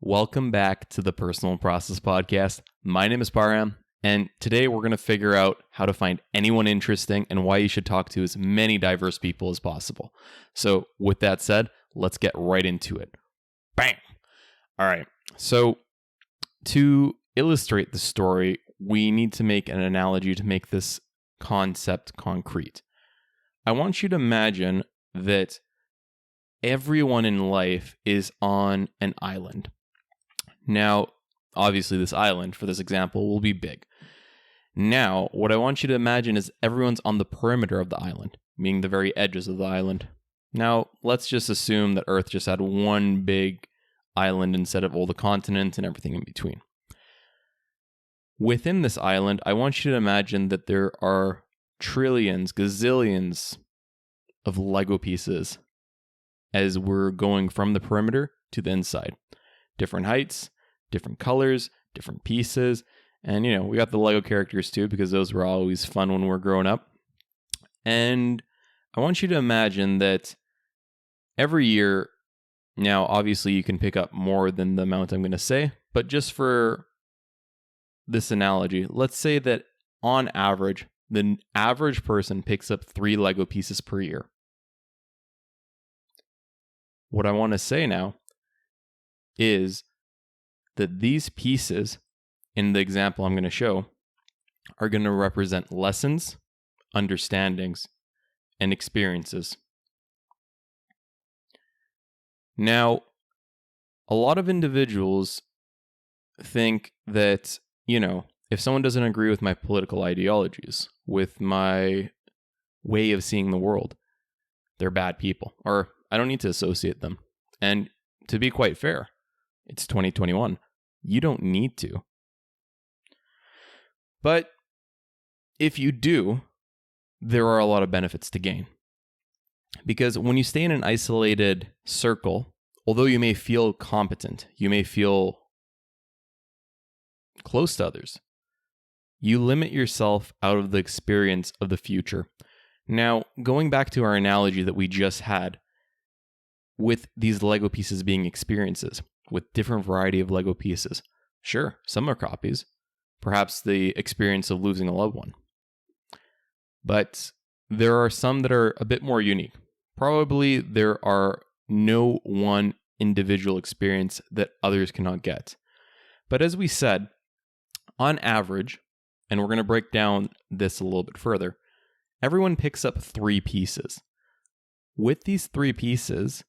Welcome back to the Personal Process Podcast. My name is Parham, and today we're going to figure out how to find anyone interesting and why you should talk to as many diverse people as possible. So with that said, let's get right into it. Bam! All right, so to illustrate the story, we need to make an analogy to make this concept concrete. I want you to imagine that everyone in life is on an island. Now, obviously this island, for this example, will be big. Now, what I want you to imagine is everyone's on the perimeter of the island, meaning the very edges of the island. Now, let's just assume that Earth just had one big island instead of all the continents and everything in between. Within this island, I want you to imagine that there are trillions, gazillions of Lego pieces as we're going from the perimeter to the inside. Different heights, different colors, different pieces. And, we got the Lego characters too, because those were always fun when we were growing up. And I want you to imagine that every year, now obviously you can pick up more than the amount I'm going to say, but just for this analogy, let's say that on average, the average person picks up 3 Lego pieces per year. What I want to say now is that these pieces, in the example I'm going to show, are going to represent lessons, understandings, and experiences. Now, a lot of individuals think that, if someone doesn't agree with my political ideologies, with my way of seeing the world, they're bad people, or I don't need to associate them. And to be quite fair, it's 2021. You don't need to. But if you do, there are a lot of benefits to gain. Because when you stay in an isolated circle, although you may feel competent, you may feel close to others, you limit yourself out of the experience of the future. Now, going back to our analogy that we just had, with these Lego pieces being experiences, with different variety of Lego pieces. Sure, some are copies, perhaps the experience of losing a loved one. But there are some that are a bit more unique. Probably there are no one individual experience that others cannot get. But as we said, on average, and we're going to break down this a little bit further, everyone picks up 3 pieces. With these 3 pieces,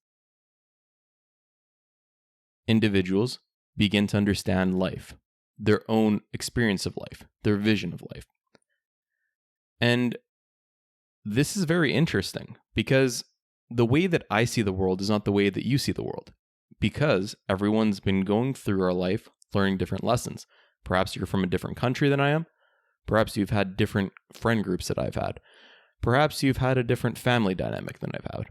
individuals begin to understand life, their own experience of life, their vision of life. And this is very interesting because the way that I see the world is not the way that you see the world, because everyone's been going through our life learning different lessons. Perhaps you're from a different country than I am. Perhaps you've had different friend groups that I've had. Perhaps you've had a different family dynamic than I've had.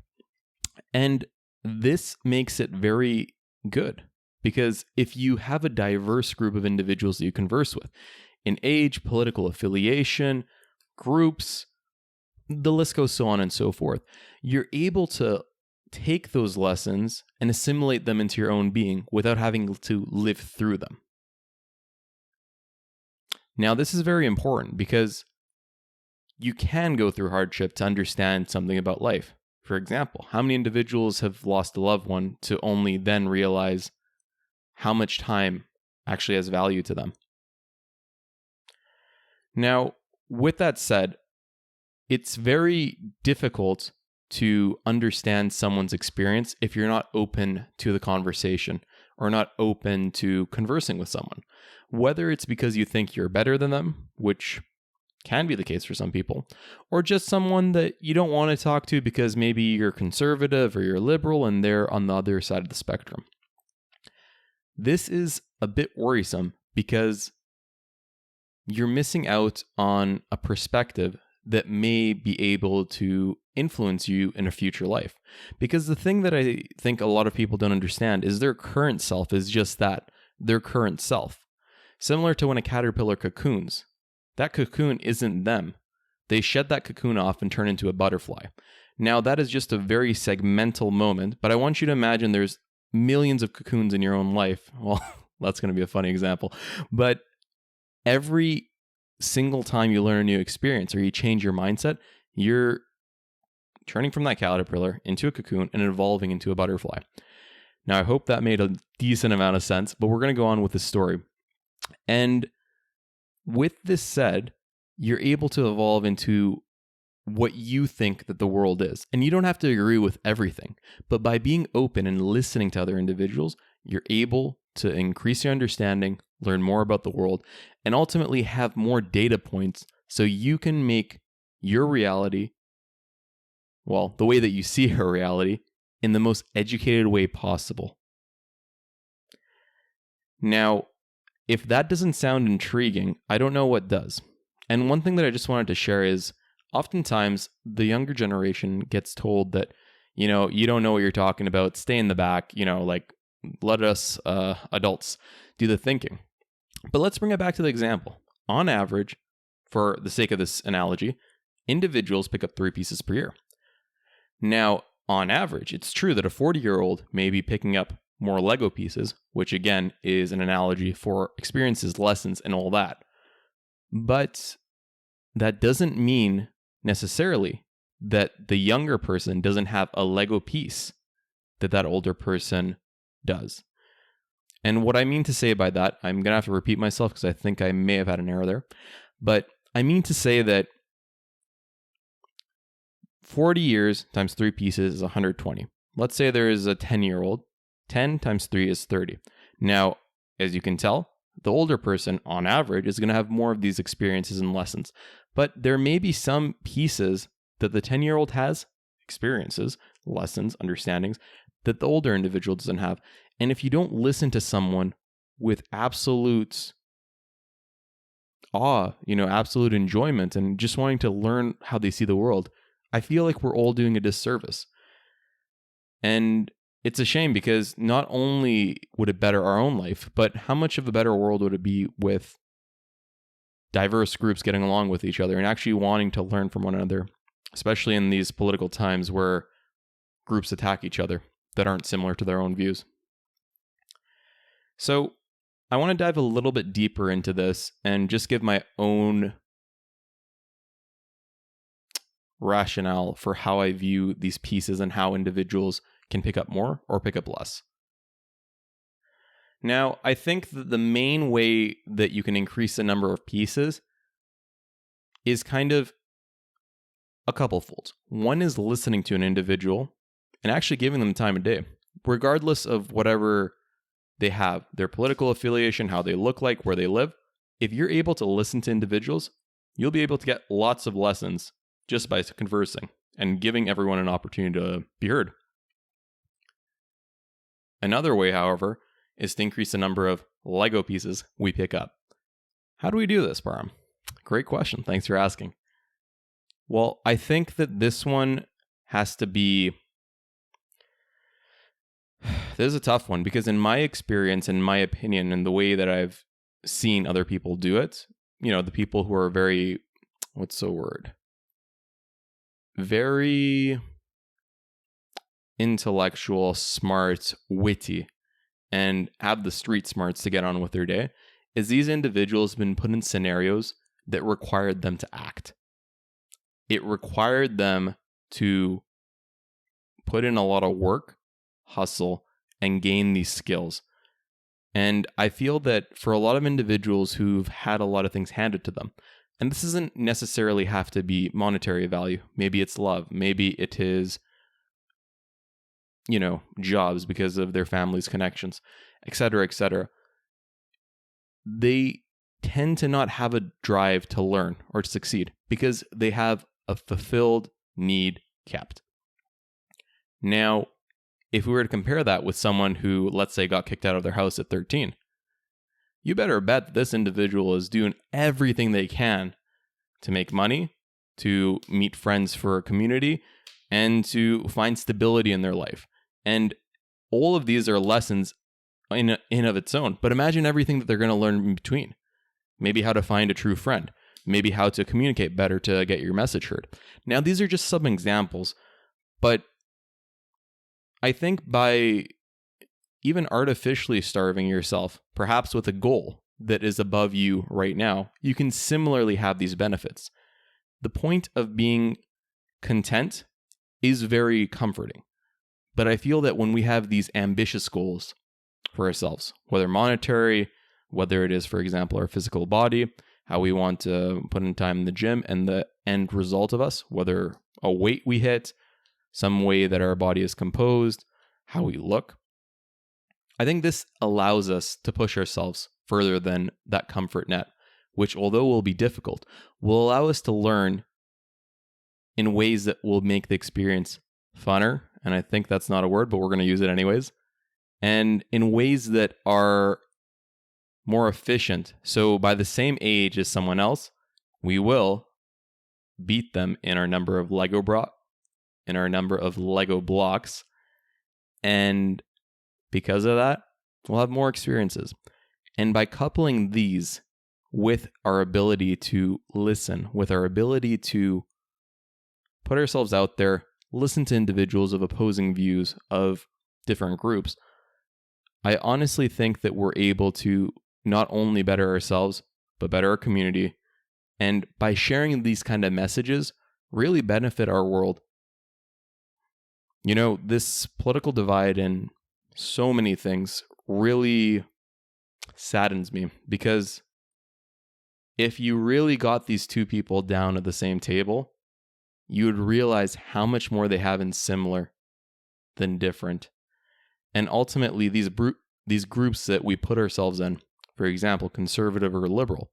And this makes it very good, because if you have a diverse group of individuals that you converse with, in age, political affiliation, groups, the list goes so on and so forth, you're able to take those lessons and assimilate them into your own being without having to live through them. Now, this is very important because you can go through hardship to understand something about life. For example, how many individuals have lost a loved one to only then realize how much time actually has value to them? Now, with that said, it's very difficult to understand someone's experience if you're not open to the conversation or not open to conversing with someone. Whether it's because you think you're better than them, which can be the case for some people, or just someone that you don't want to talk to because maybe you're conservative or you're liberal and they're on the other side of the spectrum. This is a bit worrisome because you're missing out on a perspective that may be able to influence you in a future life. Because the thing that I think a lot of people don't understand is their current self is just that, their current self. Similar to when a caterpillar cocoons. That cocoon isn't them. They shed that cocoon off and turn into a butterfly. Now, that is just a very segmental moment, but I want you to imagine there's millions of cocoons in your own life. Well, that's going to be a funny example. But every single time you learn a new experience or you change your mindset, you're turning from that caterpillar into a cocoon and evolving into a butterfly. Now, I hope that made a decent amount of sense, but we're going to go on with this story. And with this said, you're able to evolve into what you think that the world is. And you don't have to agree with everything, but by being open and listening to other individuals, you're able to increase your understanding, learn more about the world, and ultimately have more data points so you can make your reality, well, the way that you see your reality, in the most educated way possible. Now, if that doesn't sound intriguing, I don't know what does. And one thing that I just wanted to share is oftentimes the younger generation gets told that, you don't know what you're talking about, stay in the back, like let us adults do the thinking. But let's bring it back to the example. On average, for the sake of this analogy, individuals pick up 3 pieces per year. Now, on average, it's true that a 40-year-old may be picking up more Lego pieces, which again is an analogy for experiences, lessons, and all that. But that doesn't mean necessarily that the younger person doesn't have a Lego piece that older person does. And what I mean to say by that, I'm going to have to repeat myself because I think I may have had an error there. But I mean to say that 40 years times 3 pieces is 120. Let's say there is a 10-year-old. 10 times 3 is 30. Now, as you can tell, the older person, on average, is going to have more of these experiences and lessons. But there may be some pieces that the 10-year-old has, experiences, lessons, understandings, that the older individual doesn't have. And if you don't listen to someone with absolute awe, absolute enjoyment, and just wanting to learn how they see the world, I feel like we're all doing a disservice. And it's a shame because not only would it better our own life, but how much of a better world would it be with diverse groups getting along with each other and actually wanting to learn from one another, especially in these political times where groups attack each other that aren't similar to their own views. So I want to dive a little bit deeper into this and just give my own rationale for how I view these pieces and how individuals can pick up more or pick up less. Now, I think that the main way that you can increase the number of pieces is kind of a couple folds. One is listening to an individual and actually giving them the time of day, regardless of whatever they have, their political affiliation, how they look like, where they live. If you're able to listen to individuals, you'll be able to get lots of lessons just by conversing and giving everyone an opportunity to be heard. Another way, however, is to increase the number of Lego pieces we pick up. How do we do this, Param? Great question. Thanks for asking. Well, I think that this one has to be... This is a tough one because in my experience, in my opinion, and the way that I've seen other people do it, the people who are very... What's the word? Very intellectual, smart, witty, and have the street smarts to get on with their day, is these individuals have been put in scenarios that required them to act. It required them to put in a lot of work, hustle, and gain these skills. And I feel that for a lot of individuals who've had a lot of things handed to them, and this doesn't necessarily have to be monetary value. Maybe it's love. Maybe it is, jobs because of their family's connections, etc., etc. They tend to not have a drive to learn or to succeed because they have a fulfilled need kept. Now, if we were to compare that with someone who, let's say, got kicked out of their house at 13, you better bet that this individual is doing everything they can to make money, to meet friends for a community, and to find stability in their life. And all of these are lessons in of its own. But imagine everything that they're going to learn in between. Maybe how to find a true friend. Maybe how to communicate better to get your message heard. Now, these are just some examples, but I think by even artificially starving yourself, perhaps with a goal that is above you right now, you can similarly have these benefits. The point of being content is very comforting. But I feel that when we have these ambitious goals for ourselves, whether monetary, whether it is, for example, our physical body, how we want to put in time in the gym, and the end result of us, whether a weight we hit, some way that our body is composed, how we look, I think this allows us to push ourselves further than that comfort net, which, although will be difficult, will allow us to learn in ways that will make the experience funner. And I think that's not a word, but we're going to use it anyways. And in ways that are more efficient. So by the same age as someone else, we will beat them in our number of Lego blocks. And because of that, we'll have more experiences. And by coupling these with our ability to listen, with our ability to put ourselves out there, listen to individuals of opposing views of different groups, I honestly think that we're able to not only better ourselves, but better our community. And by sharing these kind of messages, really benefit our world. You know, this political divide in so many things really saddens me, because if you really got these two people down at the same table, you would realize how much more they have in similar than different. And ultimately, these groups that we put ourselves in, for example, conservative or liberal,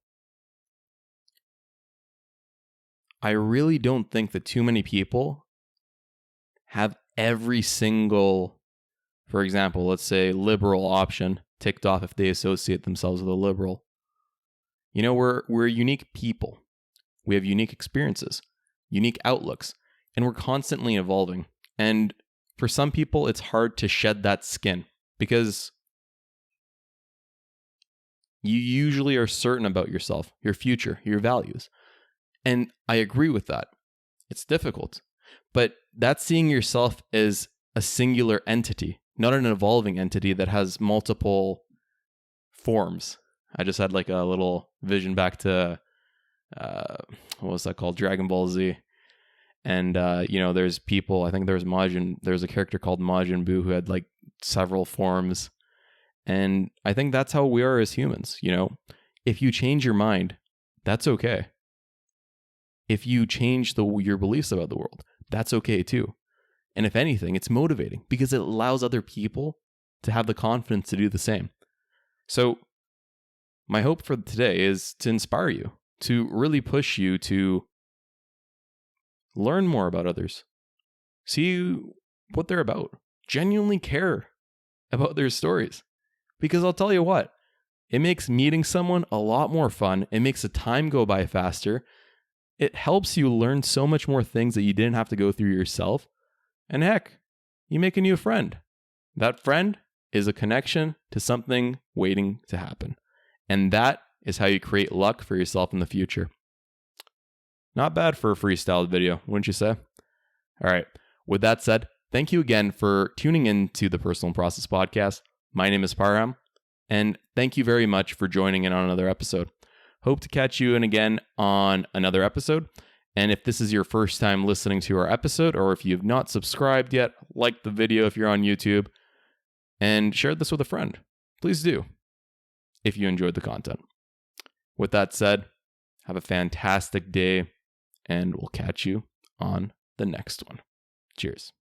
I really don't think that too many people have every single, for example, let's say liberal option ticked off if they associate themselves with a liberal. You know, we're unique people. We have unique experiences, unique outlooks, and we're constantly evolving. And for some people, it's hard to shed that skin because you usually are certain about yourself, your future, your values. And I agree with that. It's difficult. But that's seeing yourself as a singular entity, not an evolving entity that has multiple forms. I just had like a little vision back to, what was that called? Dragon Ball Z. And, there's people, I think there's a character called Majin Buu who had like several forms. And I think that's how we are as humans. You know, if you change your mind, that's okay. If you change your beliefs about the world, that's okay too. And if anything, it's motivating because it allows other people to have the confidence to do the same. So my hope for today is to inspire you, to really push you to learn more about others, see what they're about, genuinely care about their stories. Because I'll tell you what, it makes meeting someone a lot more fun. It makes the time go by faster. It helps you learn so much more things that you didn't have to go through yourself. And heck, you make a new friend. That friend is a connection to something waiting to happen. And that is how you create luck for yourself in the future. Not bad for a freestyle video, wouldn't you say? All right. With that said, thank you again for tuning in to the Personal Process Podcast. My name is Parham, and thank you very much for joining in on another episode. Hope to catch you in again on another episode. And if this is your first time listening to our episode, or if you have not subscribed yet, like the video if you're on YouTube, and share this with a friend. Please do, if you enjoyed the content. With that said, have a fantastic day, and we'll catch you on the next one. Cheers.